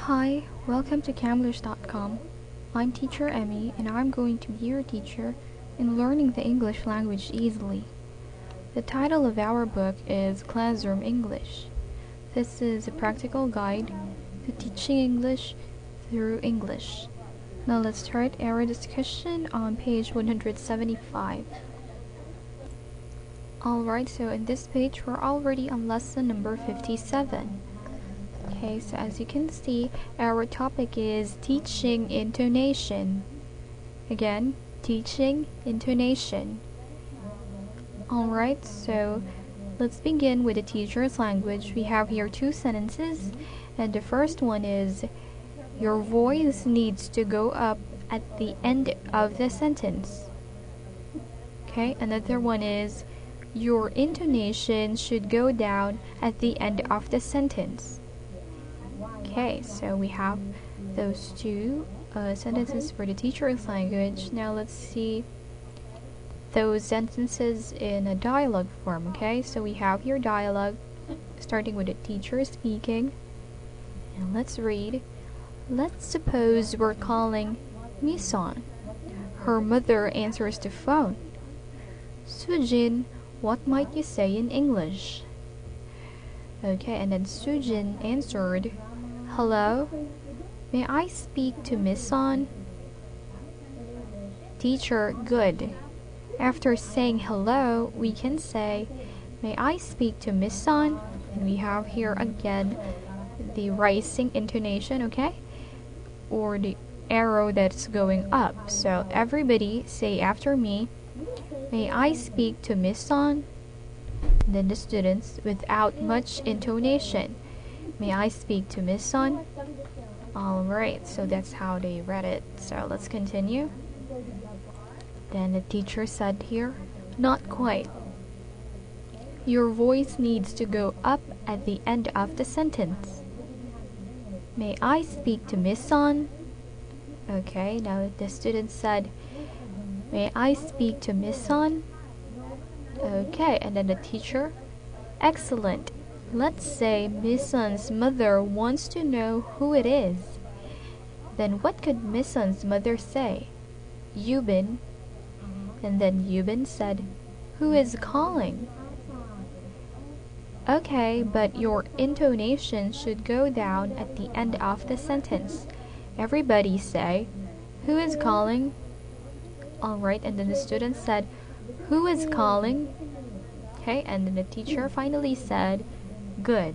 Hi, welcome to Camlish.com. I'm teacher Emmy and I'm going to be your teacher in learning the English language easily. The title of our book is Classroom English. This is a practical guide to teaching English through English. Now let's start our discussion on page 175. Alright, so in this page we're already on lesson number 57. Okay, so as you can see, our topic is teaching intonation. Again, teaching intonation. Alright, so let's begin with the teacher's language. We have here two sentences, and the first one is, your voice needs to go up at the end of the sentence. Okay, another one is, your intonation should go down at the end of the sentence. Okay, so we have those two sentences for the teacher's language. Now let's see those sentences in a dialogue form. Okay, so we have here dialogue starting with the teacher speaking. And let's read. Let's suppose we're calling Mison. Her mother answers the phone. Sujin, what might you say in English? Okay, and then Sujin answered, hello, may I speak to Miss Son? Teacher, good. After saying hello, we can say, may I speak to Miss Son? And we have here again the rising intonation, okay? Or the arrow that's going up. So everybody say after me, may I speak to Miss Son? And then the students without much intonation. May I speak to Miss Son? Alright, so that's how they read it. So let's continue. Then the teacher said here, not quite. Your voice needs to go up at the end of the sentence. May I speak to Miss Son? Okay, now the student said, may I speak to Miss Son? Okay, and then the teacher, excellent. Let's say Miss Sun's mother wants to know who it is. Then what could Miss Sun's mother say? Yubin. And then Yubin said, who is calling? Okay, but your intonation should go down at the end of the sentence. Everybody say, who is calling? Alright, and then the student said, who is calling? Okay, and then the teacher finally said, good.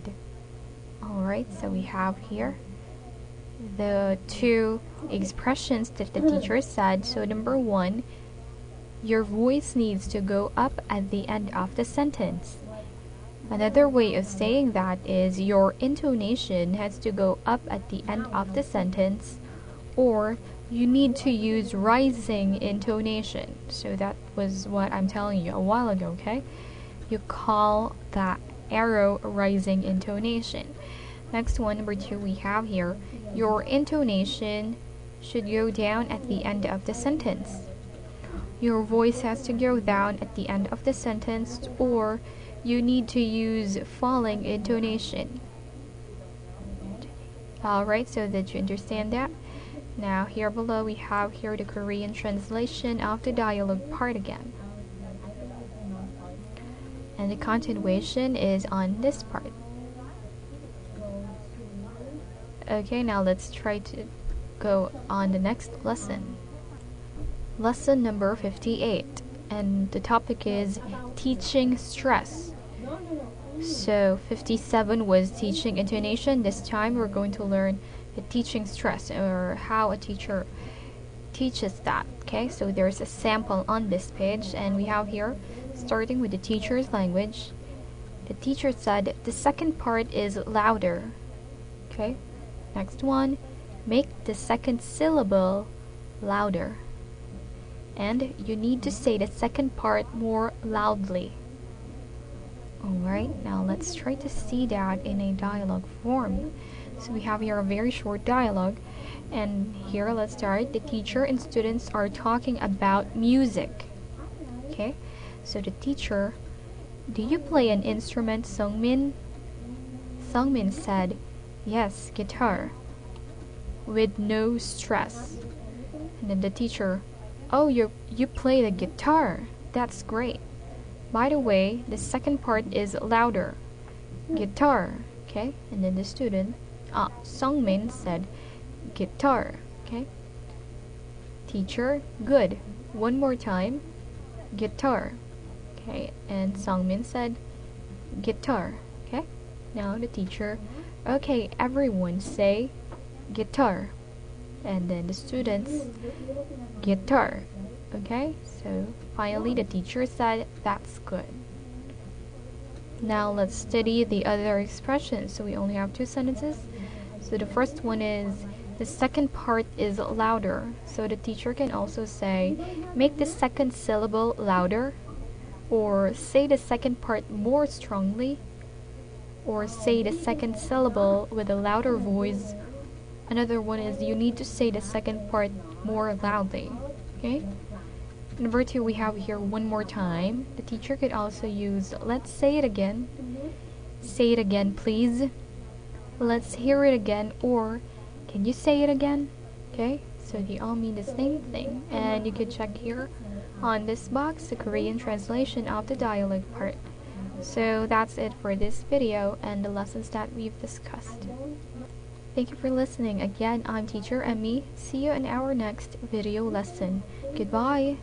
Alright, so we have here the two expressions that the teacher said. So number one, your voice needs to go up at the end of the sentence. Another way of saying that is your intonation has to go up at the end of the sentence, or you need to use rising intonation. So that was what I'm telling you a while ago, okay? You call that arrow rising intonation. Next one, number two, we have here, your intonation should go down at the end of the sentence. Your voice has to go down at the end of the sentence, or you need to use falling intonation. Alright, so did you understand that? Now here below we have here the Korean translation of the dialogue part again. And the continuation is on this part. Okay, now let's try to go on the next lesson. Lesson number 58. And the topic is teaching stress. So 57 was teaching intonation. This time we're going to learn the teaching stress, or how a teacher teaches that. Okay, so there's a sample on this page, and we have here, starting with the teacher's language, the teacher said the second part is louder. Okay, next one, make the second syllable louder. And you need to say the second part more loudly. Alright, now let's try to see that in a dialogue form. So we have here a very short dialogue, and here let's start. The teacher and students are talking about music. Okay, so the teacher, do you play an instrument, Sungmin? Sungmin said, yes, guitar. with no stress. And then the teacher, oh, you play the guitar. That's great. By the way, the second part is louder. Guitar. Okay? And then the student, Sungmin said guitar. Okay? Teacher, good. One more time. Guitar. Okay? And Sungmin said guitar. Okay? Now the teacher, okay, everyone say guitar. And then the students, guitar. Okay? So finally the teacher said that's good. Now let's study the other expressions. So we only have 2 sentences. So the first one is the second part is louder. So the teacher can also say make the second syllable louder, or say the second part more strongly, or say the second syllable with a louder voice. Another one is you need to say the second part more loudly. Okay? Number 2, we have here one more time. The teacher could also use let's say it again. Say it again, please. Let's hear it again, or can you say it again? Okay? So they all mean the same thing. And you can check here on this box the Korean translation of the dialogue part. So that's it for this video and the lessons that we've discussed. Thank you for listening. Again, I'm Teacher Emmy. See you in our next video lesson. Goodbye.